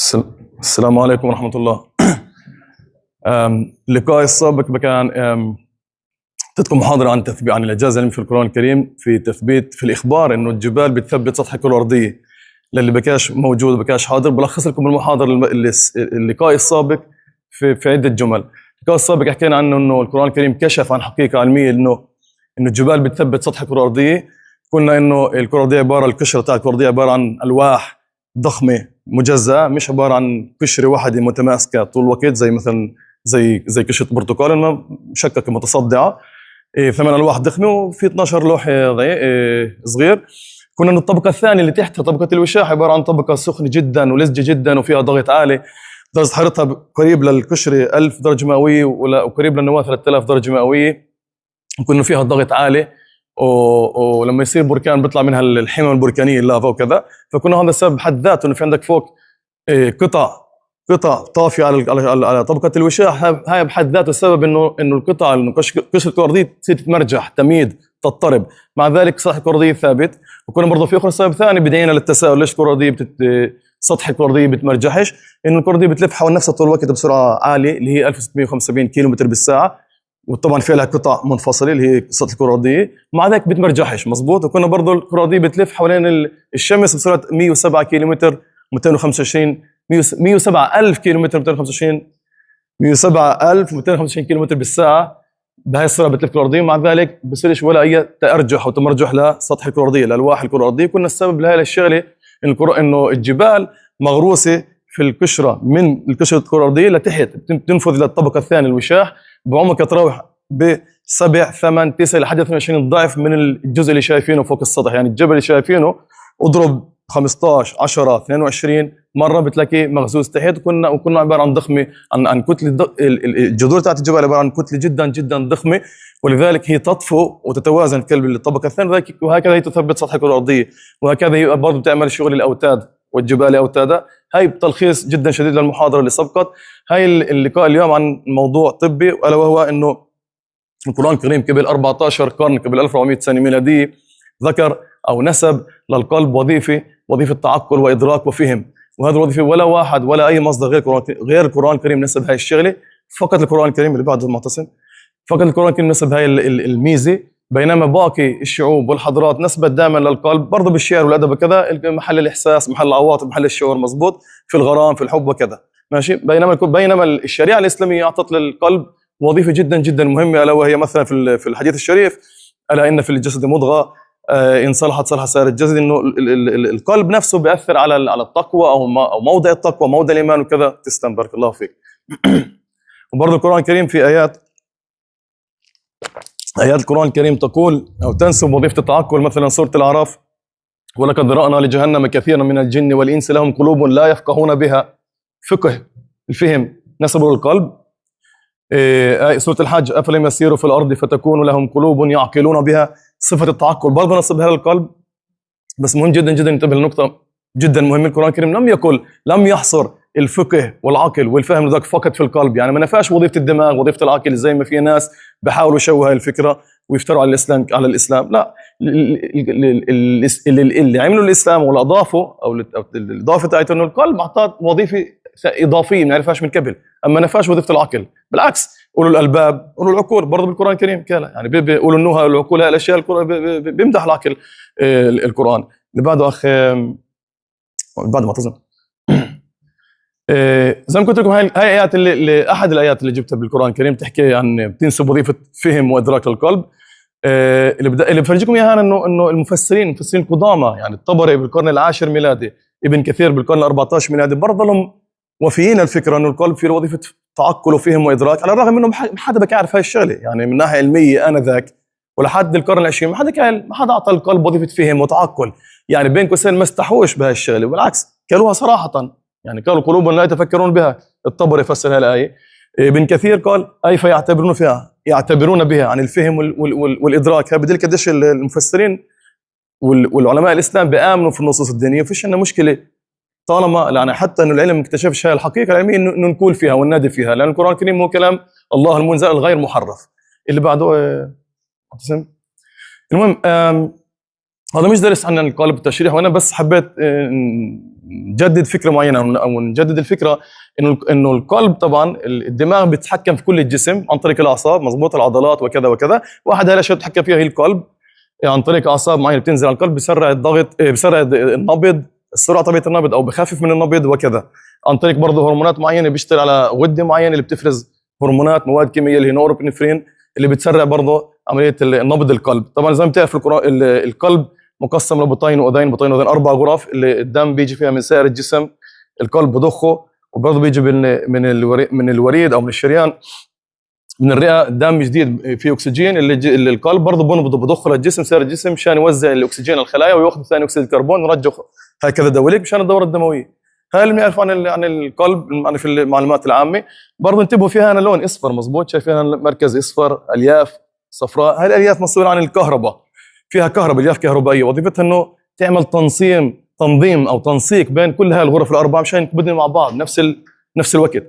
السل- السلام عليكم ورحمة الله. اللقاء السابق كان أعطيتكم محاضرة عن الإعجاز العلمي في القرآن الكريم في تثبيت في الإخبار إنه الجبال بتثبت سطح الكرة الأرضية. للي بكاش موجود بكاش حاضر بلخص لكم المحاضرة اللقاء السابق في عدة جمل. اللقاء السابق حكينا عنه إنه القرآن الكريم كشف عن حقيقة علمية إنه الجبال بتثبت سطح الكرة الأرضية. قلنا إنه الكرة الأرضية عبارة القشرة تاع الكرة الأرضية عبارة عن ألواح ضخمة مجزأة، مش عبارة عن قشرة واحدة متماسكة طول الوقت زي مثلا زي قشرة برتقال، إنه مشككة متصدعة. 8 ألواح ضخمة وفي 12 لوح صغير. كنا إنه الطبقة الثانية اللي تحتها طبقة الوشاح عبارة عن طبقة سخنة جدا ولزجة جدا وفيها ضغط عالي، درجة حرارتها قريب للقشرة 1000 درجة مئوية وقريب للنواة 3000 درجة مئوية. كنا فيها ضغط عالي ولما يصير بركان بيطلع منها الحمم البركانيه اللافا وكذا. فكنا هذا السبب بحد ذاته انه في عندك فوق قطع طافيه على طبقه الوشاح. هاي بحد ذاته السبب انه القطع قشره الكره الارضيه تصير تتمرجح تميد تضطرب، مع ذلك سطح الكره الارضيه ثابت. وكنا برضه في اخر سبب ثاني بدينا للتساؤل ليش الكره الارضيه سطح الكره الارضيه بتمرجحش، انه الكره الارضيه بتلف حول نفسها طول الوقت بسرعه عاليه اللي هي 1675 كيلومتر بالساعه، وطبعا في لها قطع منفصله اللي هي سطح الكره الارضيه، مع ذلك بتمرجحش مزبوط. وكنا برضه الكره الارضيه بتلف حوالين الشمس بسرعه 107 كيلومتر 225 107,000 كيلومتر 225 107,225 كيلومتر بالساعه. بهاي السرعه بتلف الكره الارضيه، مع ذلك بصيرش ولا اي تارجح او تمرجح لسطح الكره الارضيه لالواح الكره الارضيه. كنا السبب لهي الشغله انه الجبال مغروسه في القشره من القشره الكره الارضيه لتحت، بتنفذ للطبقه الثانيه الوشاح بعمق يتراوح ب7 8 9 لحد 22 ضعف من الجزء اللي شايفينه فوق السطح. يعني الجبل اللي شايفينه اضرب 15 10 22 مره بتلاقيه مغزوز تحت. وكنا عباره عن ضخمه عن كتله الجذور تاعت الجبل عباره عن كتله جدا جدا ضخمه، ولذلك هي تطفو وتتوازن كلب الطبقه الثانيه، وهكذا هي تثبت سطح الكره الارضيه. وهكذا هي برضه بتعمل شغل الاوتاد والجبال اوتادا. هاي بتلخيص جدا شديد للمحاضره اللي سبقت. هاي اللقاء اليوم عن موضوع طبي، الا وهو انه القرآن الكريم قبل 14 قرن، قبل 1400 سنة ميلادية، ذكر أو نسب للقلب وظيفة تعقل وإدراك وفهم. وهذه الوظيفة ولا واحد ولا أي مصدر غير القرآن الكريم نسب هاي الشغلة. فقط القرآن الكريم اللي بعد المعتصم، فقط القرآن الكريم نسب هاي الميزة، بينما باقي الشعوب والحضارات نسبت دائما للقلب برضه بالشعر والأدب وكذا، محل الإحساس، محل العواطف، محل الشعور مزبوط، في الغرام، في الحب وكذا، ماشي. بينما الشريعة الإسلامية أعطت للقلب وظيفة جدا جدا مهمة، ألا وهي مثلا في الحديث الشريف: ألا إن في الجسد مضغة إن صلحت صلح سائر الجسد. إنه القلب نفسه بيأثر على التقوى أو موضع التقوى، موضع الإيمان وكذا. تسلم، بارك الله فيك. وبرضه القرآن الكريم في آيات القرآن الكريم تقول أو تنسب وظيفة التعقل. مثلا سورة الأعراف: ولقد ذرأنا لجهنم كثيرا من الجن والإنس لهم قلوب لا يفقهون بها. فقه الفهم نسبه للقلب. سورة الحج: أفلم يسيروا في الأرض فتكون لهم قلوب يعقلون بها. صفة التعقل برضه نسبها للقلب. بس مهم جدا جدا ننتبه لنقطة جدا مهمة: القرآن الكريم لم يحصر الفقه والعقل والفهم ذاك فقط في القلب. يعني ما نفاش وظيفة الدماغ وظيفة العقل زي ما في ناس بحاولوا يشوهوا هاي الفكرة ويفتروا على الإسلام. لا، اللي عملوا الإسلام ولا أضافوا أو الإضافة تاعته إنه القلب أعطاه وظيفة إضافية ما نعرفهاش من قبل، أما نفاش وظيفة العقل. بالعكس، قولوا الألباب، قولوا العقول برضه بالقرآن الكريم كلا. يعني بيقولوا النهى والعقول، الأشياء بيمدح العقل القرآن. اللي بعده أخ بعد ما تظن زي ما قلت لكم، هاي آيات اللي أحد الآيات اللي جبتها بالقرآن الكريم تحكي عن بتنسب وظيفة فهم وإدراك للقلب. اللي بفرجيكم إياها إنه المفسرين القدامى، يعني الطبري بالقرن العاشر ميلادي، ابن كثير بالقرن ال14 ميلادي، برضه لهم وفيين الفكرة إنه القلب فيه وظيفة تعقل وفهم وإدراك، على الرغم إنه ما حدا بك يعرف هاي الشغلة. يعني من ناحية علمية آنذاك ولحد القرن العشرين ما حدا أعطى القلب وظيفة فهم وتعقل. يعني بين قوسين ما استحوش بهاي الشغلة، بالعكس قالوها صراحة. يعني قالوا قلوب لا يتفكرون بها. الطبري فسر هاي الآية. ابن كثير قال: أي يعتبرون بها عن الفهم والإدراك. بدل قديش المفسرين والعلماء الإسلام بيآمنوا في النصوص الدينية، وفيش عندنا مشكلة طالما يعني حتى انه العلم ما اكتشفش هاي الحقيقه العلميه انه نقول فيها وننادي فيها، لان القران الكريم هو كلام الله المنزل الغير محرف. اللي بعده المهم هذا مش درس عن القالب التشريح، وانا بس حبيت نجدد فكره معينه او نجدد الفكره انه القلب طبعا الدماغ بيتحكم في كل الجسم عن طريق الاعصاب، مضبوط، العضلات وكذا وكذا. واحد هاي الاشياء بتتحكم فيها هي القلب، يعني عن طريق اعصاب معينه بتنزل على القلب، بسرع الضغط، بسرع النبض، السرعه طبيعه النبض، او بخفف من النبض وكذا. عن طريق برضه هرمونات معينه بيشتغل على غده معينه اللي بتفرز هرمونات، مواد كيميائيه اللي هي نورابنفرين، اللي بتسرع برضه عمليه نبض القلب. طبعا زي ما بتعرف القلب مقسم لبطين واذين، بطين واذين 4 غرف، اللي الدم بيجي فيها من سائر الجسم، القلب بضخه، وبرضه بيجي من الوريد او من الشريان، من الرئه، دم جديد فيه اكسجين اللي القلب برضه بنبضه بضخه للجسم، سائر الجسم، مشان يوزع الاكسجين على الخلايا وياخذ ثاني اكسيد الكربون ويرجعه هكذا دوريك مشان الدوره الدمويه. هاي اللي بنعرف عن القلب يعني في المعلومات العامه. برضه انتبهوا فيها، انا لون اصفر، مزبوط، شايفين مركز اصفر، الياف صفراء. هاي الالياف مسؤوله عن الكهرباء، فيها كهرباء، الياف كهربائيه، وظيفتها انه تعمل تنظيم او تنسيق بين كل هاي الغرف الاربعه مشان يكبدن مع بعض نفس الوقت.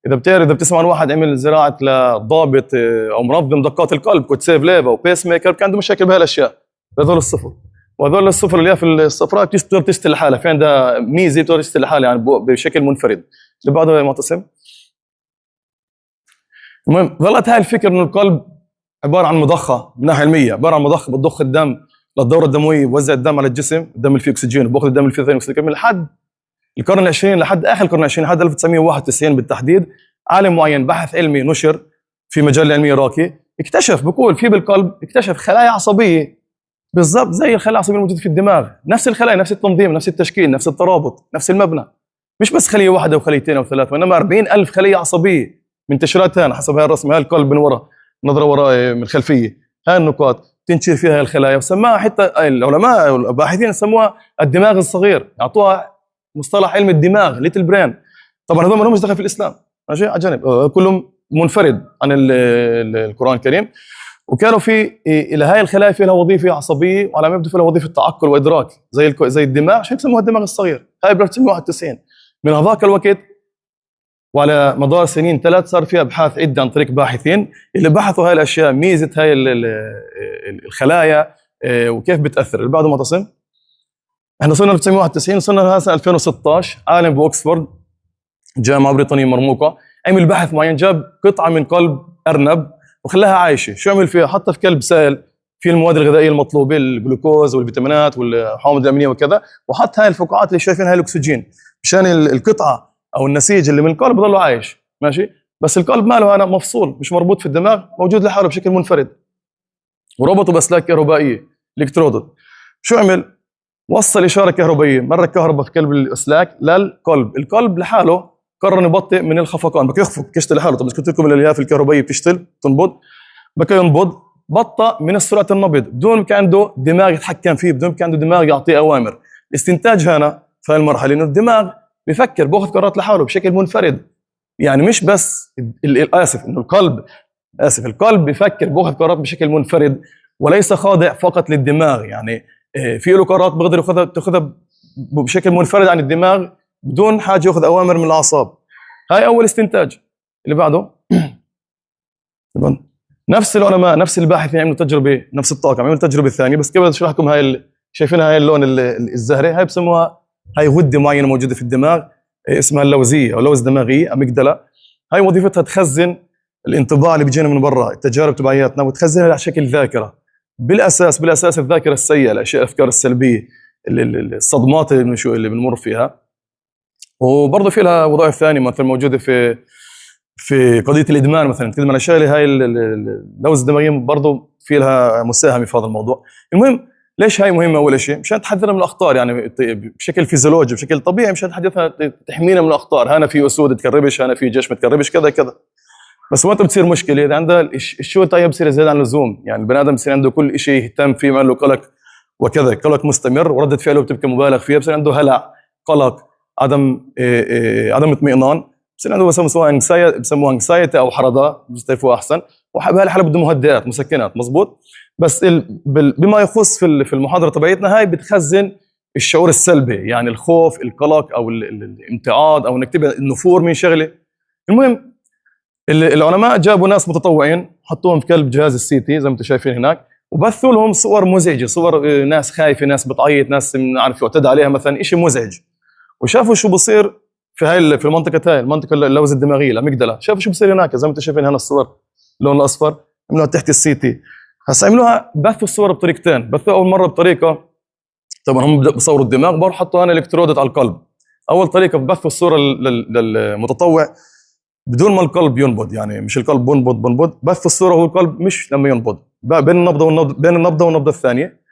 اذا بتسمع عن واحد عمل زراعه لضابط او منظم دقات القلب، كوتسيف ليفا وبيس ميكر، كان عنده مشاكل بهاي الاشياء، هذول الصفر. وهذول الصفر الالياف الصفراء بتقدر تشتغل لحالها، في عندها ميزه بتقدر تشتغل لحالها يعني بشكل منفرد. اللي بعده يا معتصم. المهم غلط هاي الفكره انه القلب عباره عن مضخه من ناحيه علميه، عباره عن مضخه بتضخ الدم للدوره الدمويه، بوزع الدم على الجسم، الدم اللي فيه اكسجين وباخذ الدم اللي فيه ثاني اكسيد الكربون لحد القرن العشرين، لحد اخر القرن العشرين، لحد 1991 بالتحديد. عالم معين بحث علمي نشر في مجله علميه راقي، اكتشف، بقول في بالقلب، اكتشف خلايا عصبيه بالضبط زي الخلايا العصبيه الموجوده في الدماغ، نفس الخلايا، نفس التنظيم، نفس التشكيل، نفس الترابط، نفس المبنى، مش بس خليه واحده وخليتين او ثلاثه، وانما 40,000 خليه عصبيه منتشرات هنا حسب هاي الرسمه. هاي القلب من وراء، نظره وراء من الخلفيه، هاي النقاط تنشر فيها هاي الخلايا، وسماها حتى العلماء والباحثين سموها الدماغ الصغير، يعطوها مصطلح علم الدماغ، ليتل برين. طبعا هذول ما لهمش دخل في الاسلام، ماشي، على جنب، كلهم منفرد عن القران الكريم. وكانوا في الى هاي الخلايا في لها وظيفه عصبيه، وعلى ما يبدو في لها وظيفه تعقل وادراك زي الدماغ، عشان يسموها الدماغ الصغير. هاي ب 1991. من هذاك الوقت وعلى مدار سنين 3 صار في ابحاث عده عن طريق باحثين اللي بحثوا هاي الاشياء، ميزه هاي الخلايا وكيف بتاثر. اللي بعده معتصم. احنا صرنا 1991، صرنا هسه 2016. عالم باوكسفورد، جامعه بريطانيه مرموقه، عمل بحث معين، جاب قطعه من قلب ارنب وخلاها عايشه. شو عمل فيها؟ حطها في كلب سائل فيه المواد الغذائيه المطلوبه، الجلوكوز والفيتامينات والحامض الامينيه وكذا، وحط هاي الفقاعات اللي شايفين هاي الاكسجين مشان القطعه او النسيج اللي من القلب يضل عايش، ماشي. بس القلب ماله انا مفصول، مش مربوط في الدماغ، موجود لحاله بشكل منفرد، وربطه باسلاك كهربائيه، الكترودات. شو عمل؟ وصل اشاره كهربائيه، مرة كهرباء في قلب الاسلاك للقلب. القلب لحاله قرر يبطئ من الخفقان، بك يخفق يشتغل لحاله. طب قلت لكم الالياف الكهربائيه بتشتغل تنبض، بكى ينبض، بطأ من سرعه النبض بدون ما كان عنده دماغ يتحكم فيه، بدون ما كان عنده دماغ يعطيه اوامر. الاستنتاج هنا في هذه المرحله انه الدماغ بفكر، باخذ قرارات لحاله بشكل منفرد، يعني مش بس انه القلب بفكر، باخذ قرارات بشكل منفرد وليس خاضع فقط للدماغ. يعني في له قرارات بقدر تاخذها بشكل منفرد عن الدماغ بدون حاجه ياخذ اوامر من الاعصاب. هاي اول استنتاج. اللي بعده. نفس العلماء، نفس الباحثين عملوا تجربه، نفس الطاقم عملوا تجربه ثانيه، بس قبل اشرح لكم شايفينها هاي اللون الزهري، هاي بسموها، هاي غده معينه موجوده في الدماغ اسمها اللوزيه او لوز دماغيه، اميجدلا. هاي وظيفتها تخزن الانطباع اللي بيجينا من برا، التجارب تبعياتنا، وتخزنها على شكل ذاكره. بالاساس الذاكره السيئه، الاشياء، الافكار السلبيه، الصدمات اللي بنمر فيها. وبرضه في لها وظائف ثانيه، مثلا موجوده في قضيه الادمان، مثلا نتكلم عن اشياء. هاي اللوز الدماغيه برضه في لها مساهمه في هذا الموضوع. المهم ليش هاي مهمه؟ اول شيء مشان تحذرنا من الاخطار، يعني بشكل فيزيولوجي، بشكل طبيعي، مشان تحدثها، تحمينا من الاخطار. هنا في اسود تكربش، هنا في جيش متكربش، كذا كذا. بس وقت بتصير مشكله، اذا عندها الشوطه بصير زياده عن اللزوم، يعني البني ادم بصير عنده كل شيء يهتم فيه، ما له قلق وكذا، قلق مستمر، وردة فعله بتبقى مبالغ فيها، بصير عنده هلع، قلق، عدم اطمئنان، بصير عنده بسموها انكسايتي او حرضه، بتعرفوها احسن. وبهالحاله بده مهدئات، مسكنات، مزبوط. بس بما يخص في المحاضره تبعتنا، هاي بتخزن الشعور السلبي، يعني الخوف، القلق، او الامتعاض، او انك تبقى النفور من شغله. المهم العلماء جابوا ناس متطوعين، حطوهم في قلب جهاز السي تي زي ما انتم شايفين هناك، وبثوا لهم صور مزعجه، صور ناس خايفه، ناس بتعيط، ناس عارف يعتدى عليها مثلا، شيء مزعج. وشافوا شو بصير في هاي في المنطقه هاي المنطقه اللوزه الدماغيه الاميجدلا، شافوا شو بصير هناك زي ما انتم شايفين هنا الصور اللون الاصفر عملوها تحت السي تي. هسا عملوها بثوا الصور بطريقتين، بثوا اول مره بطريقه طبعا هم بصوروا الدماغ بروح حطوا هنا الكترودات على القلب. اول طريقه بثوا الصوره للمتطوع بدون ما القلب ينبض، يعني مش القلب بنبض بث الصوره هو القلب مش لما ينبض، بين النبضه والنبضه الثانيه.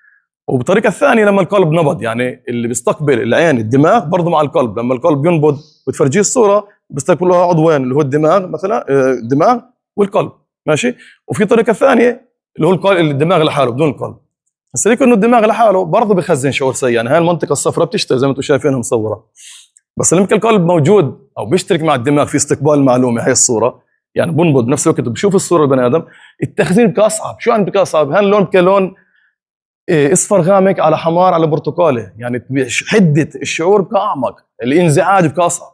وبطريقه الثانيه لما القلب نبض، يعني اللي بيستقبل العين الدماغ برضه مع القلب، لما القلب ينبض بتفرجيه الصوره بيستقبلوها عضوين اللي هو الدماغ مثلا الدماغ والقلب ماشي. وفي طريقه ثانيه اللي هو الدماغ لحاله بدون القلب. بس ليك انه الدماغ لحاله برضه بخزن شعور سيء، يعني هاي المنطقه الصفراء بتشتغل زي ما انتم شايفينها مصوره، بس لما القلب موجود او بيشترك مع الدماغ في استقبال المعلومه هي الصوره، يعني بنبض بنفس الوقت بشوف الصوره البني ادم، التخزين بك اصعب. شو يعني بك اصعب؟ هان اللون كلون اصفر غامق على حمار على برتقالي، يعني حده الشعور بك اعمق، الانزعاج بك اصعب.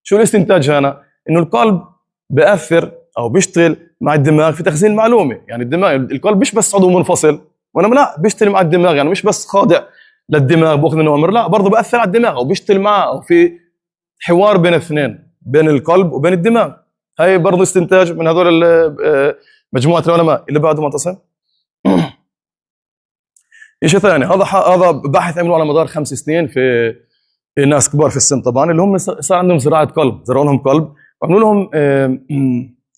شو الاستنتاج هنا؟ انه القلب بياثر او بيشتغل مع الدماغ في تخزين المعلومه، يعني القلب مش بس عضو منفصل، وانا لا بيشتغل مع الدماغ، يعني مش بس خاضع للدماغ باخذ منه امر، لا برضه بأثر على الدماغ او بيشتغل معه، او في حوار بين الاثنين بين القلب وبين الدماغ. هاي برضه استنتاج من هذول مجموعه العلماء. اللي بعده معتصم. شيء ثاني، هذا بحث عملوه على مدار 5 سنين في ناس كبار في السن طبعا، اللي هم صار عندهم زراعه قلب، زرعوا لهم قلب وعملوا لهم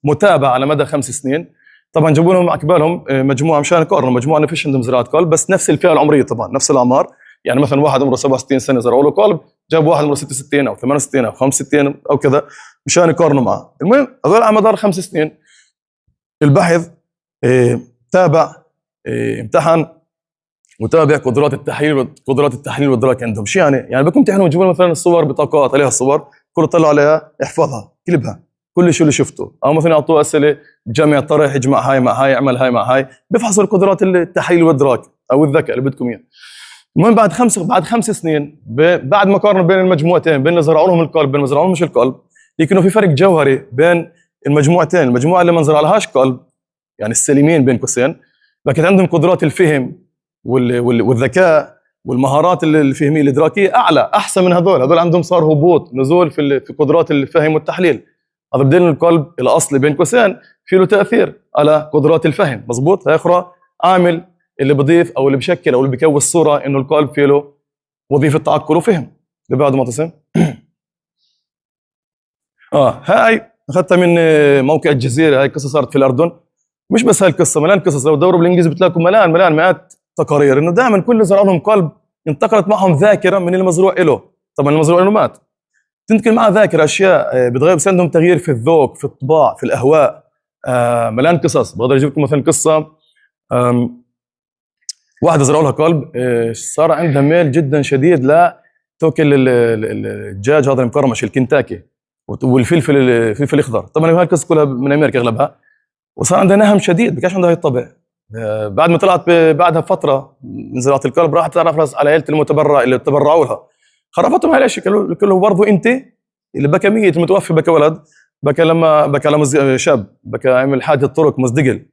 متابعه على مدى 5 سنين. طبعا جابوا لهم عقبالهم مجموعه مشان يقارنوا مجموعه ما فيش عندهم زراعه قلب، بس نفس الفئه العمريه طبعا نفس الاعمار، يعني مثلا واحد عمره 67 سنه زرعوا له قلب، جابوا واحد عمره 66 او 68 او 65 او كذا مشان يقارنوا معه. المهم هذول على مدار 5 سنين البحث تابع امتحن وتابع قدرات التحليل والادراك عندهم. شو يعني بدكم تمتحنوا تجيبوا مثلا الصور بطاقات عليها الصور، كل طلع عليها احفظها كلبها كل شيء اللي شفته، او مثلا يعطوه اسئله جمع طرح اجمع هاي مع هاي اعمل هاي مع هاي، بيفحصوا القدرات التحليل والادراك او الذكاء اللي بدكم اياه. المهم بعد 5 سنين بعد ما قارنوا بين المجموعتين، بين اللي زرعوا لهم القلب بين اللي زرعوا لهم مش القلب، لكنه في فرق جوهري بين المجموعتين. المجموعه اللي ما زرع لهاش قلب يعني السليمين بين قوسين، لكن عندهم قدرات الفهم والذكاء والمهارات الفهميه الادراكيه اعلى احسن من هذول عندهم صار هبوط نزول في قدرات الفهم والتحليل. هذا بدل القلب الاصلي بين قوسين في له تاثير على قدرات الفهم، مزبوط. هي اخرى عامل اللي بضيف او اللي بشكل او اللي بكون الصوره انه القلب فيه له وظيفه تعقل وفهم. اللي بعده معتصم. هاي اخذتها من موقع الجزيره، هاي قصه صارت في الاردن. مش بس هاي القصه، ملان قصص، لو تدوروا بالانجليزي بتلاقوا ملان مئات تقارير انه دائما كل اللي زرع لهم قلب انتقلت معهم ذاكره من المزروع له. طبعا المزروع له مات، تنتقل معه ذاكره اشياء بتغير، بس عندهم تغيير في الذوق في الطباع في الاهواء. ملان قصص. بقدر اجيب لكم مثلا قصه واحده زرعوا لها قلب صار عندها ميل جدا شديد لا تاكل الدجاج هذا المقرمش الكنتاكي والفلفل الاخضر. طبعا هاي القصه كلها من امريكا اغلبها. وصار عندها نهم شديد، بكاش عندها هاي الطبع. بعد ما طلعت بعدها بفتره من زراعه القلب راحت تعرف على عائله المتبرع اللي تبرعوا لها، خرفتهم هاي الاشياء. قالوا برضه انت اللي بكى ميت المتوفي بكى ولد، بكى لما بكى على شاب، بكى عمل حادث طرق مزدقل،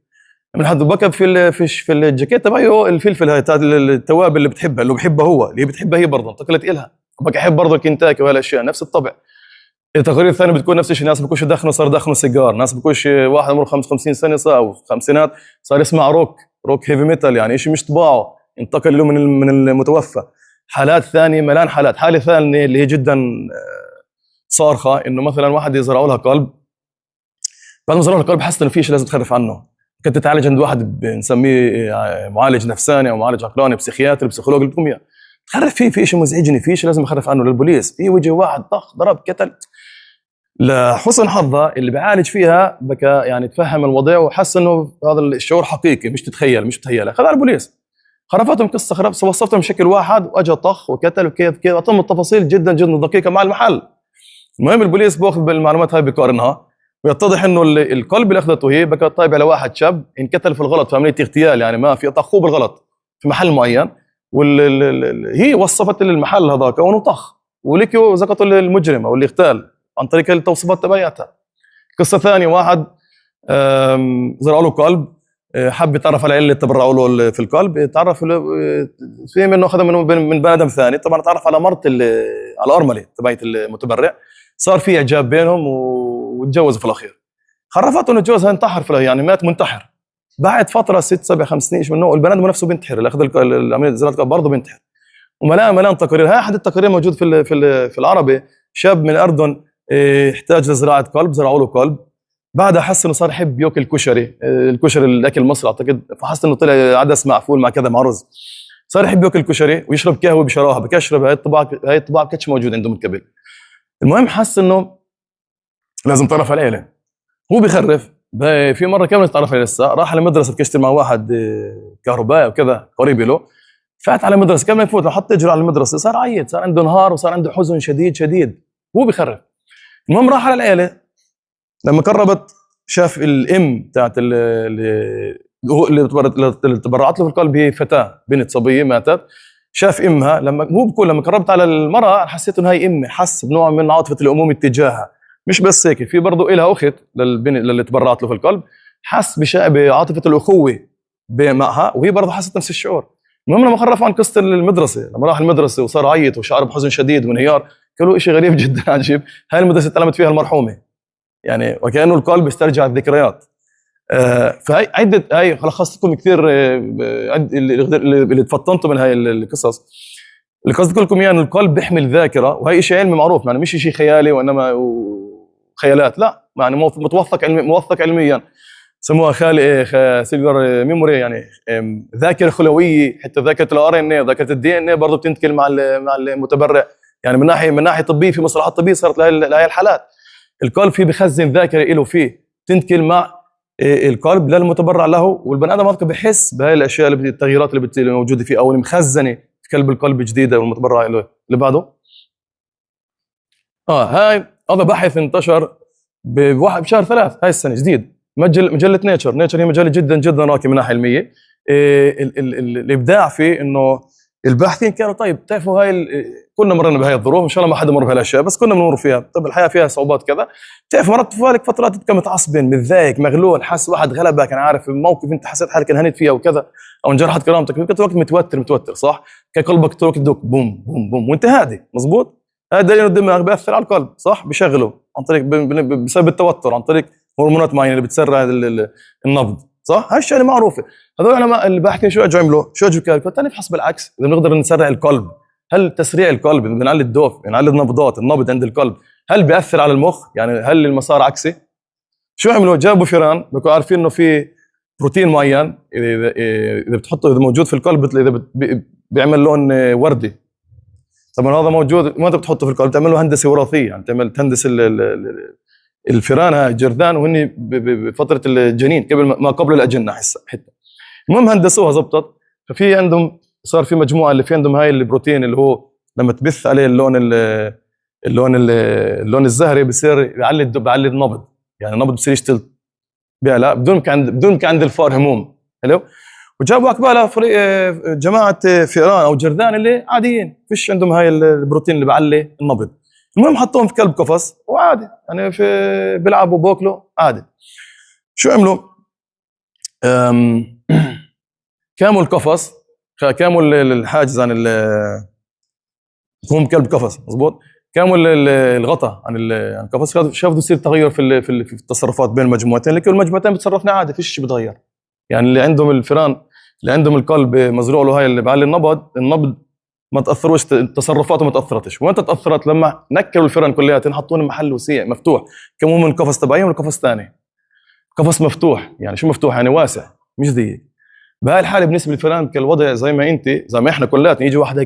من حد بكى في الجاكيت تبعه الفلفل هاي التوابل اللي بتحبها اللي بحبها هو اللي بتحبها هي برضه انتقلت إلها، بكى يحب برضه الكنتاكي وهالاشياء نفس الطبع. التقارير الثانيه بتكون نفس الشيء، ناس بكونش دخنوا صار دخنوا سيجار، ناس بكونش واحد عمره 55 سنه صار او خمسينات صار يسمع روك هيفي ميتال، يعني شيء مش طباعه انتقل له من المتوفى. حالات ثانيه ملان حالات. حاله ثانيه اللي هي جدا صارخه انه مثلا واحد يزرعوا لها قلب، بعد ما زرعوا لها قلب حس انه في شيء لازم تخرف عنه، كنت تتعالج عند واحد بنسميه معالج نفساني او معالج عقلاني بسيخياتر بسيكولوج اللي بكم اياه، تخرف في شيء مزعجني، في شيء لازم اخرف عنه للبوليس، في وجه واحد طخ ضرب قتل. لحسن حظها اللي بيعالج فيها بكى يعني تفهم الوضع وحس انه هذا الشعور حقيقي مش تتخيل مش تخيله، خذها البوليس خرفتهم قصه خرف وصفتهم بشكل واحد واجى طخ وقتل وكيف اعطهم التفاصيل جدا جدا دقيقه مع المحل. المهم البوليس باخذ بالمعلومات هاي بيقارنها ويتضح انه القلب اللي اخذته هي بكى طيب على واحد شاب انقتل في الغلط في عمليه اغتيال، يعني ما في طخوه بالغلط في محل معين، هي وصفت المحل هذاك وانه طخ ولكيو زقطوا المجرم او اللي اغتال عن طريق التوصيفات تبعياتها. قصه ثانيه واحد زرعوا له قلب، حب يتعرف على اللي تبرعوا له في القلب، تعرف في منه اخذ من بني ادم ثاني، طبعا تعرف على مرت على الارمله تبعت المتبرع، صار في اعجاب بينهم وتجوزوا في الاخير. خرفته انه جوزها انتحر في يعني مات منتحر بعد فتره 6 7 5 سنين منه. البني ادم نفسه بينتحر، اللي اخذ العمليه زراعه القلب برضه بينتحر. وملان تقارير. هاي احد التقارير موجود في العربي، شاب من الاردن احتاج لزراعه قلب، زرعوا له قلب. بعدها حس انه صار يحب ياكل كشري، الكشري الاكل المصري اعتقد، فحس انه طلع عدس مع فول مع كذا مع رز. صار يحب ياكل كشري ويشرب قهوه بشراهه، بكشرب. هاي الطباع كانتش موجوده عنده من قبل. المهم حس انه لازم تعرف على العيله. هو بيخرف. في مره كامله تعرف عليه لسه، راح على مدرسه بكشتر مع واحد كهربائي وكذا قريب له. فات على مدرسه، قبل ما يفوت حط اجره على المدرسه، صار عيط، صار عنده انهار وصار عنده حزن شديد. هو بيخرف. المهم راح على العيله. لما قربت شاف الام تاعت اللي تبرعت له في القلب، هي فتاه بنت صبيه ماتت. شاف امها. لما قربت على المراه حسيت انه هي امي، حس بنوع من عاطفه الامومه اتجاهها. مش بس هيك، في برضه لها اخت للبنت اللي تبرعت له في القلب، حس بعاطفه الاخوه معها، وهي برضه حست نفس الشعور. المهم لما خرفوا عن قصه المدرسه، لما راح المدرسه وصار عيط وشعر بحزن شديد وانهيار، قالوا شيء غريب جدا عجيب، هاي المدرسه تعلمت فيها المرحومه، يعني وكانه القلب يسترجع الذكريات. فهي عده، هاي لخصت لكم كثير اللي تفطنتوا من هاي القصص. اللي قصدي لكم اياه انه القلب بيحمل ذاكره، وهي شيء علمي معروف، يعني مش شيء خيالي وانما خيالات، لا، يعني موثق علميا. سموها سيلولار ميموري، يعني ذاكره خلويه. حتى ذاكره الار ان اي وذاكره الدي ان اي برضه بتنتقل مع المتبرع، يعني من ناحيه طبيه، في مصطلحات طبيه صارت لهي الحالات. القلب فيه بخزن ذاكره له، فيه تنتقل مع القلب للمتبرع له، والبني ادم هذا بحس بهاي الاشياء التغييرات اللي موجوده فيه او المخزنه في قلب القلب جديده والمتبرع له. اللي بعده هاي هذا بحث انتشر بشهر 3 هاي السنه جديد، مجله نيتشر هي مجله جدا راقيه من ناحيه علميه. الابداع فيه انه الباحثين كانوا طيب تعرفوا كنا مرينا بهاي الظروف، ان شاء الله ما حدا مر بهالاشياء، بس كنا بنمر فيها. طب الحياه فيها صعوبات كذا، بتعرف مرات في بالك فترات انت متعصبن، متضايق، مغلول، حاسس واحد غلبك، انا عارف موقف انت حسيت حالك انهنت فيها وكذا، او انجرحت كرامتك، كنت وقت متوتر صح؟ كان قلبك تدق بوم بوم بوم وانت هادي، مزبوط؟ هذا دليل الدماغ بياثر على القلب، صح؟ بشغله عن طريق بسبب التوتر، عن طريق هرمونات معينه اللي بتسرع النبض، صح؟ هاي الشيء معروفه. هذول العلماء اللي بحكي شو اجوا عملوا؟ شو اجوا قالوا؟ كنت نفحص بالعكس، اذا بنقدر نسرع القلب، هل تسريع القلب بنعلي الدوف، بنعلي النبض عند القلب، هل بياثر على المخ؟ يعني هل المسار عكسي؟ شو عملوا؟ جابوا فئران، بيكونوا عارفين انه في بروتين معين اذا بتحطه، اذا موجود في القلب، اذا بيعمل لون وردي. طبعا هذا موجود، ما انت بتحطه في القلب، تعمل له هندسه وراثيه، يعني تهندس الفئران هاي الجرذان وهن بفتره الجنين ما قبل الاجنه حتى. المهم هندسوها زبطت. ففي عندهم، صار في مجموعه اللي في عندهم هاي البروتين اللي هو لما تبث عليه اللون الزهري بصير بيعلي النبض، يعني النبض بصير يشتغل بيعلى بدون كان عند الفار هموم. حلو. وجابوا اقبالها فريق جماعه فئران او جرذان اللي عاديين، فيش عندهم هاي البروتين اللي بيعلي النبض. المهم حطوهم في كلب قفص وعادي، يعني بيلعبوا بوكلوا عادي. شو عملوا؟ كاموا القفص، كاموا الحاجز عن هم كلب قفص، مزبوط. كاموا الغطاء عن القفص، شافوا يصير تغير في التصرفات بين المجموعتين، لكن المجموعتين بتصرفنا عادي، فيش شيء بتغير. يعني اللي عندهم الفئران اللي عندهم القلب مزروع له هاي اللي بعلي النبض ما تاثروش، تصرفاته ما تاثرتش. وانت تاثرت لما نكلوا الفئران كلياتهم، حطوهم محل وسيع مفتوح، كموا من قفص تبعهم لقفص ثاني، قفص مفتوح. يعني شو مفتوح؟ يعني واسع مش ضيق. بهاي الحاله بالنسبه للفئران كالوضع زي ما احنا كلاتنا، يجي واحد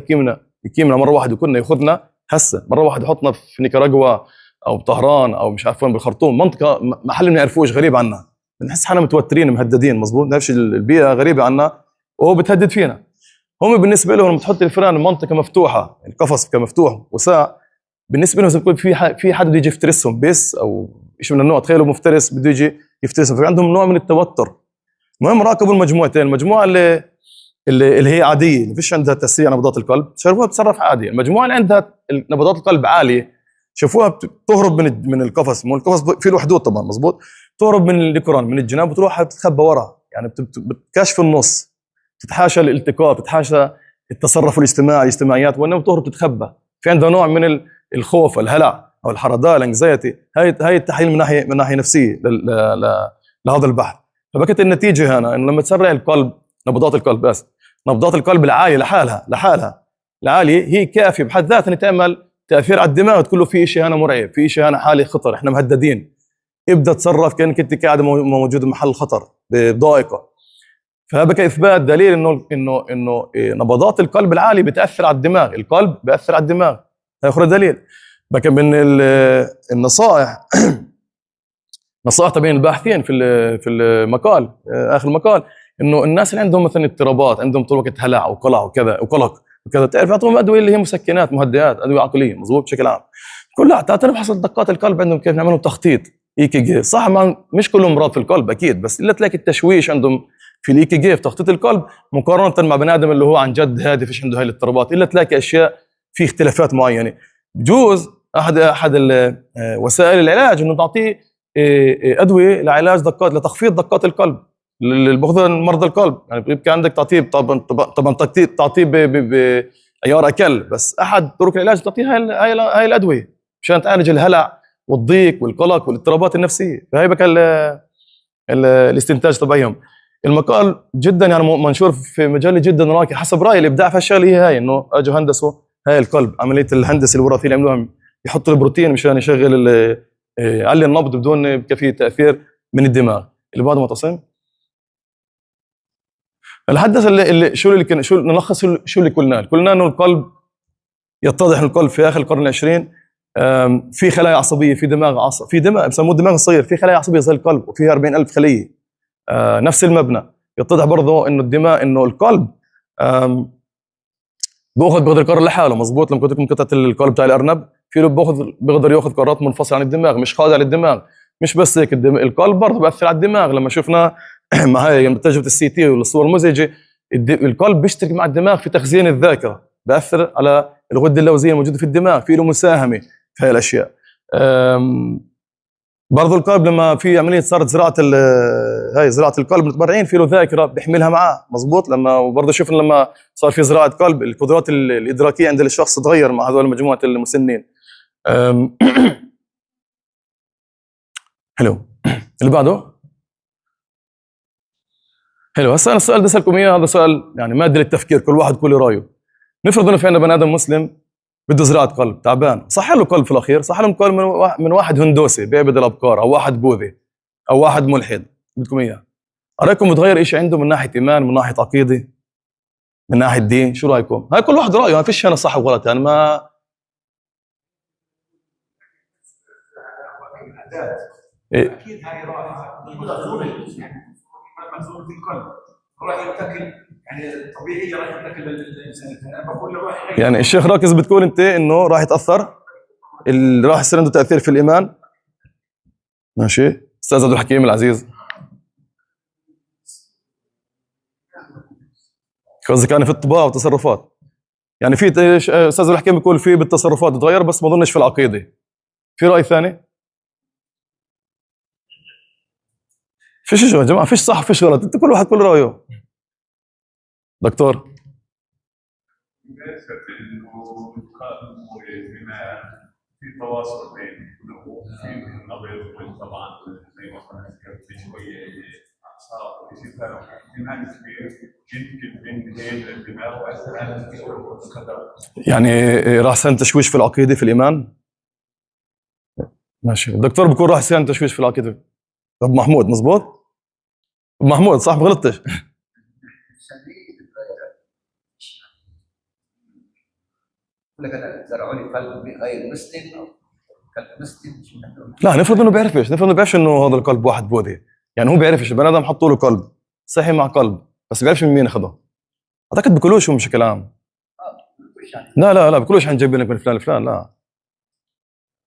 يكيمنا مره واحده وكنا ياخذنا هسه مره واحده يحطنا في نيكاراغوا او بطهران او مش عارف وين بالخرطوم، منطقه محل ما يعرفوش، غريب عنا، بنحس حالنا متوترين مهددين، مزبوط. نفس البيئه غريبه عنا وهو بتهدد فينا. هم بالنسبه لهم لما تحط الفئران منطقه مفتوحه، القفص كمفتوح وساع، بالنسبه لهم زي ما بيكون في حد بده يجي يفترسهم بس، او شيء من النوع، تخيلوا مفترس بده يجي يفترسهم، فعندهم نوع من التوتر. المهم راقبوا المجموعتين، المجموعه اللي هي عاديه، ما فيش عندها تسريع نبضات القلب، شافوها بتصرف عادي. المجموعه اللي عندها نبضات القلب عاليه، شافوها بتهرب من القفص، مو القفص في له حدود طبعا، مزبوط، بتهرب من الذكران من الجناب، بتروح بتتخبى ورا، يعني بتكشف النص، بتتحاشى الالتقاء، بتتحاشى التصرف الاجتماعيات، وانما بتهرب تتخبى. في عندها نوع من الخوف، الهلع او الحرضاء، الانكزايتي، هاي التحليل من ناحيه نفسيه لهذا البحث. فبكت النتيجه هنا انه لما تسرع القلب، نبضات القلب، بس نبضات القلب العاليه لحالها العاليه هي كافيه بحد ذاتها ان تعمل تاثير على الدماغ، تقول له في شيء هنا مرعب، في شيء هنا حاله خطر، احنا مهددين، ابدا تصرف كانك انت قاعد موجود بمحل الخطر بضائقه. فهذا كاثبات دليل انه نبضات القلب العالي بتاثر على الدماغ، القلب بياثر على الدماغ. هي اخر دليل. لكن من النصائح نصائح طبعا الباحثين في المقال، اخر المقال، انه الناس اللي عندهم مثلا اضطرابات، عندهم طول الوقت هلع وقلق وكذا، تعرف يعطوهم ادويه اللي هي مسكنات، مهدئات، ادويه عقليه، مضبوط، بشكل عام. كلها تعال نبحث دقات القلب عندهم كيف، نعملهم تخطيط اي كي جي. صح، مش كلهم امراض في القلب اكيد، بس الا تلاقي التشويش عندهم في الاي كي جي، في تخطيط القلب، مقارنه مع بني ادم اللي هو عن جد هادي، فيش عنده هاي الاضطرابات، الا تلاقي اشياء في اختلافات معينه. بجوز احد وسائل العلاج انه تعطيه ادويه لعلاج لتخفيض دقات القلب اللي باخذها مرضى القلب. يعني بيبقى عندك تعطيه طبعا تعطيه بايار اقل، بس احد طرق العلاج تعطيه هاي الادويه مشان تعالج الهلع والضيق والقلق والاضطرابات النفسيه. فهي بقى الاستنتاج تبعهم. المقال جدا يعني منشور في مجله جدا راقي، حسب رايي الابداع في الشغله هي هاي، انه اجوا هندسوا هاي القلب، عمليه الهندسه الوراثيه اللي عملوها، يحطوا البروتين مشان يشغل يعلي النبض بدون كفي تاثير من الدماغ. اللي بعده معتصم. الهندسه اللي شو نلخص شو اللي قلنا انه القلب، يتضح ان القلب في اخر القرن العشرين في خلايا عصبيه، في دماغ في دماغ بسموه الدماغ الصغير، في خلايا عصبيه زي القلب وفيها 40,000 خليه نفس المبنى. يتضح برضه انه انه القلب بياخذ قرار لحاله، مضبوط. لما قلت لكم قطعه القلب تاع الارنب، في له بيقدر ياخذ قرارات منفصله عن الدماغ، مش خاضع للدماغ. مش بس هيك، القلب برضه بياثر على الدماغ. لما شفنا مع هاي تجربه السي تي والصور المزعجه، القلب بيشترك مع الدماغ في تخزين الذاكره، بياثر على الغده اللوزيه الموجوده في الدماغ، في له مساهمه في هاي الاشياء. برضه القلب لما في عمليه صارت زراعه القلب، متبرعين في له ذاكره بيحملها معاه، مزبوط. لما برضه شفنا لما صار في زراعه قلب، القدرات الادراكيه عند الشخص تغير مع هذول مجموعه المسنين. حلو. اللي بعده. حلو. هسه انا السؤال بدي اسالكم اياه، هذا سؤال يعني مادي للتفكير، كل واحد كل رايه. نفرض انه في عندنا بني ادم مسلم بده زراعه قلب، تعبان، صح له قلب في الاخير، صح له قلب من واحد هندوسي بيعبد الابقار، او واحد بوذي، او واحد ملحد، بدكم اياه، رايكم بتغير شيء عنده من ناحيه ايمان، من ناحيه عقيده، من ناحيه دين؟ شو رايكم؟ هاي كل واحد رايه، ما فيش هنا صح وغلط، يعني ما إيه. اكيد هاي رائعه يعني مخزون في القلب، راح يتكل يعني طبيعيه، راح يتكل الانسان. انا بقول له راح يعني الشيخ راكز بتقول انت انه راح يتاثر، راح يصير عنده تاثير في الايمان. ماشي. استاذ عبد الحكيم العزيز، قصدك يعني في الطباع والتصرفات. يعني في استاذ الحكيم بيقول في بالتصرفات تتغير، بس ما اظنش في العقيده. في راي ثاني؟ فيش يا جماعه، فيش صح فيش غلط، انت كل واحد كل رايه. دكتور. بالنسبه انه بما في تواصل بين في النبض، طبعا زي ما قلنا في شويه اعصاب وفي فرق احتمال كبير يمكن من هي الدماغ واثر على يعني راح يصير تشويش في العقيده في الايمان. ماشي. الدكتور بيكون راح يصير تشويش في العقيده. طب محمود، مزبوط؟ محمود صح، ما غلطتش. لك انا زرعوا لي قلب غير مسلم او قلب مسلم. لا، نفرض انه بيعرفش، نفرض انه بيعرفش انه هذا القلب واحد بوذي، يعني هو بيعرفش، البني ادم حطوا له قلب صحي مع قلب، بس بيعرفش من مين اخذه. اعتقد بيقولوش هم بشكل عام. لا بيقولوش حنجيب لك من فلان فلان، لا.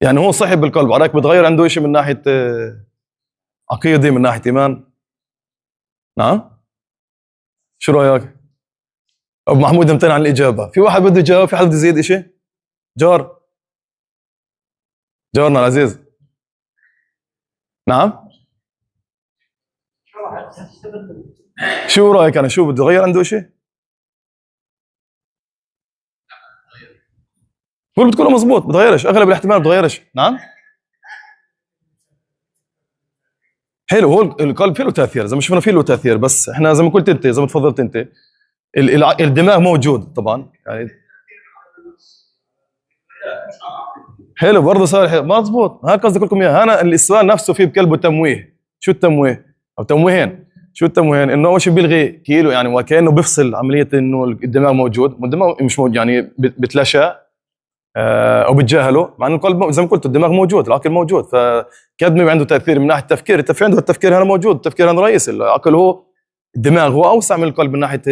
يعني هو صحي بالقلب، عليك بتغير عنده شيء من ناحيه عقيده، من ناحيه ايمان. نعم. شو رايك؟ ابو محمود امتنع عن الاجابه. في واحد بده يجاوب؟ في حد بده يزيد شيء؟ جارنا العزيز. نعم. شو رايك؟ انا شو بده يغير عنده شيء؟ كله بتقوله مزبوط، بتغيرش، اغلب الاحتمال بتغيرش. نعم حلو، هو القلب فيه له تاثير زي ما شفنا، فيه له تاثير، بس احنا زي ما قلت انت، زي ما تفضلت انت، الدماغ موجود طبعا يعني. حلو برضه صالح، مضبوط، هذا قصدي لكم اياه. انا السؤال نفسه فيه بكلبه تمويه. شو التمويه؟ او تمويهين. شو التمويهين؟ انه اول شيء بيلغي كيلو يعني، وكانه بيفصل عمليه انه الدماغ موجود، والدماغ مش موجود يعني بتلاشى او بتجاهله، مع انه القلب زي ما قلت الدماغ موجود، العقل موجود. فكدمه عنده تاثير من ناحيه التفكير، التفكير عنده التفكير هذا موجود، التفكير هذا رئيسي. العقل هو الدماغ هو اوسع من القلب من ناحيه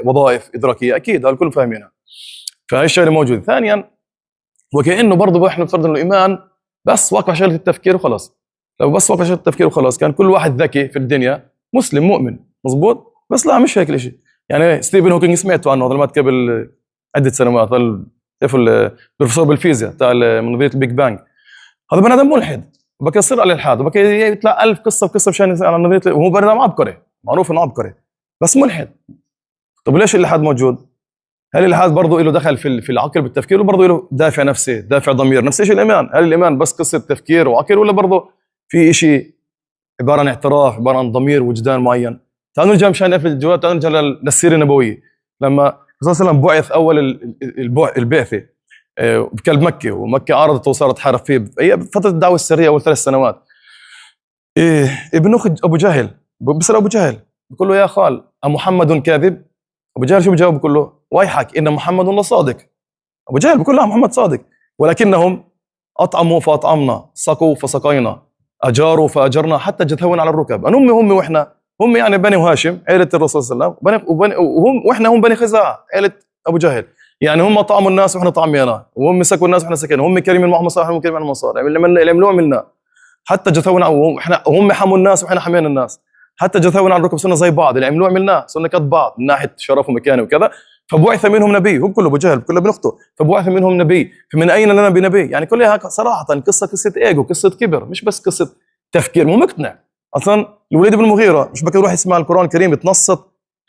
وظائف ادراكيه، اكيد هذا الكل فاهمينها. فهي الشغله موجوده. ثانيا وكانه برضه احنا نفترض انه الايمان بس واقع شغله التفكير وخلاص. لو بس واقع شغله التفكير وخلاص كان كل واحد ذكي في الدنيا مسلم مؤمن مزبوط. بس لا، مش هيك الشيء يعني. ستيفن هوكينج سمعتوا عنه، هذا مات قبل عده سنوات، البروفيسور بالفيزياء تاع من نظريه البيج بانج. هذا بني ادم ملحد وبكى يصير على الالحاد وبكى يطلع 1000 قصه وقصه مشان على نظريه، وهو بني ادم عبقري، معروف انه عبقري بس ملحد. طب ليش الالحاد موجود؟ هل الالحاد برضه له دخل في العقل بالتفكير، وبرضه له دافع نفسي، دافع ضمير، نفس الشيء الايمان. هل الايمان بس قصه تفكير وعقل، ولا برضه في شيء عباره عن اعتراف، عباره عن ضمير وجدان معين؟ تعالوا نرجع مشان نقفل الجواب، تعالوا نرجع للسيره النبويه. لما الرسول صلى الله عليه وسلم بعث اول البعثه بكلب مكه، ومكه عارضت وصارت تحارب فيه، هي فتره الدعوه السريه اول 3 سنوات. ابن اخت ابو جهل بيسال ابو جهل بيقول له يا خال امحمد كاذب؟ ابو جهل شو بجاوب؟ بيقول له ويحك ان محمد لصادق. ابو جهل بيقول له محمد صادق، ولكنهم اطعموا فاطعمنا، سقوا فسقينا، اجاروا فاجرنا، حتى جثون على الركب. ان هم واحنا، هم يعني بني هاشم عائله الرسول صلى الله عليه وسلم، وهم واحنا هم بني خزاعه عائله ابو جهل. يعني هم طعموا الناس واحنا طعمينا، وهم سكوا الناس واحنا سكينا، هم كريم محمد صالح وهم كريم محمد صالح، اللي عملوه عملنا، حتى جثونا، وهم حموا الناس واحنا حمينا الناس، حتى جثونا على الركب، صرنا زي بعض، اللي عملوه عملناه، صرنا قد بعض من ناحيه شرف ومكانه وكذا. فبعث منهم نبي، هم كله ابو جهل كله ابن اخته، فبعث منهم نبي، فمن اين لنا بنبي؟ يعني كلها صراحه قصه ايجو، قصه كبر، مش بس قصه تفكير. مو مقتنع اصلا. الوليد بن المغيره مش بكره يروح يسمع القران الكريم يتنصت،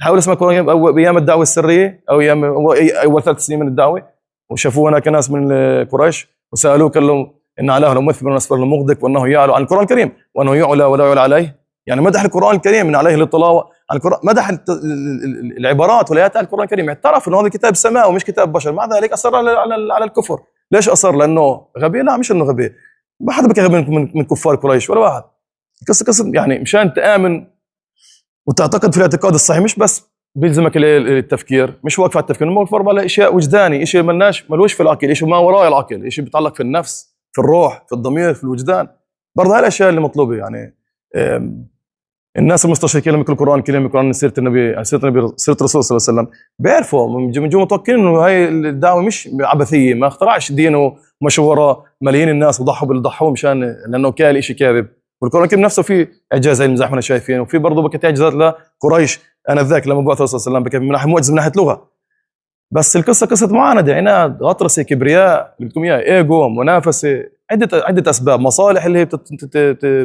يحاول يسمع القران او ايام الدعوه السريه، او ايام اول 3 سنين من الدعوه، وشافوه هناك ناس من قريش وسالوه، قال لهم ان علاه لمثمر ونسفر لمغدق، وانه يعلو عن القران الكريم، وانه يعلى ولا يعلى عليه. يعني مدح القران الكريم من عليه للطلاوه عن القران، مدح العبارات والايات على القران الكريم، اعترف انه هذا كتاب سماء ومش كتاب بشر، مع ذلك اصر على الكفر. ليش اصر؟ لانه غبي؟ لا، مش انه غبي، ما حدا بكى غبي من كفار قريش ولا واحد. قصه يعني مشان تامن وتعتقد في الاعتقاد الصحيح، مش بس بيلزمك التفكير، مش واقف على التفكير، واقف على اشياء وجداني، شيء ملوش في العقل، شيء ما وراء العقل، شيء بيتعلق في النفس، في الروح، في الضمير، في الوجدان. برضه هاي الاشياء اللي مطلوبه يعني. الناس المستشرقين لما يقرأوا القرآن الكريم، يقرأون سيرة النبي، سيرة الرسول صلى الله عليه وسلم، بيعرفوا من جو متوقعين انه هاي الدعوه مش عبثيه، ما اخترعش دينه ومشوا وراه ملايين الناس وضحوا باللي ضحوا مشان لانه كان شيء كاذب. والقرآن الكريم نفسه فيه اعجاز علمي زي ما احنا شايفين، وفي برضه بكت اعجازات لقريش انذاك لما بعث الرسول صلى الله عليه وسلم، بكت من ناحيه معجزه من ناحيه لغه. بس القصه قصه معانده، عناد، غطرسه، كبرياء، اللي بدكم اياه، ايجو، منافسه، عده اسباب، مصالح اللي هي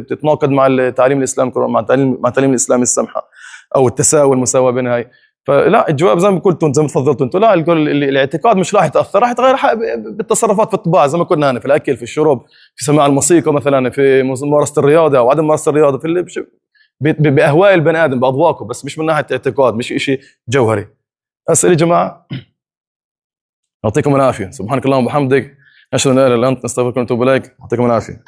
بتتناقض مع التعليم الاسلامي، مع تعليم الاسلام السمحه، او التساوي والمساواه بين هاي. فلا، الجواب زي ما قلتوا زي ما تفضلتوا انتم، لا، الاعتقاد مش راح يتاثر، راح يتغير بالتصرفات، في الطباع، زي ما كنا هنا في الاكل، في الشرب، في سماع الموسيقى مثلا، في ممارسه الرياضه او عدم ممارسه الرياضه، باهواء البني ادم، باذواقه، بس مش من ناحيه اعتقاد، مش شيء جوهري. اسئله يا جماعه؟ يعطيكم العافيه. سبحانك اللهم وبحمدك، اشهد ان لا اله الا انت، نستغفرك ونتوب اليك. يعطيكم العافيه.